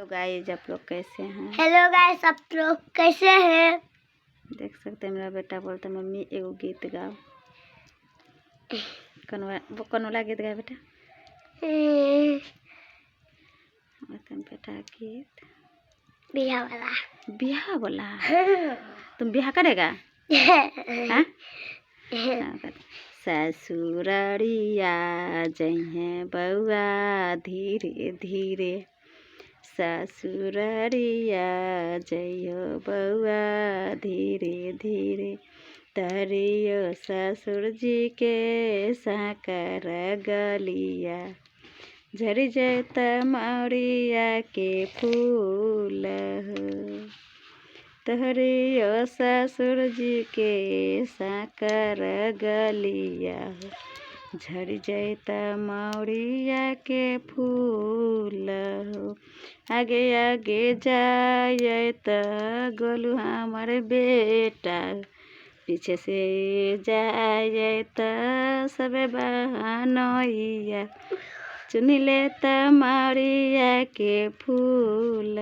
तो गाइस आप लोग कैसे हैं? हेलो गाइस, आप लोग कैसे हैं? देख सकते हैं मेरा बेटा बोलता है मम्मी एगो गीत गाओ। कौन वाला गीत गाए बेटा? बेटा गीत बिहार वाला। बिहार वाला? तुम बिहार करेगा? हाँ? ससुररिया जइहे बउआ धीरे धीरे, ससुररिया जइहो बउआ धीरे धीरे, तरियो ससुर जी के साकर गलिया, झड़ जैत मौरिया के फूल हो, तहरियो ससुर जी के साकर गलिया, झड़ जैत मौरिया के फूल हो, आगे आगे जायत गोलू हमार बेटा, पीछे से जायत सब बहनोइया, चुन लेत मौरिया के फूल।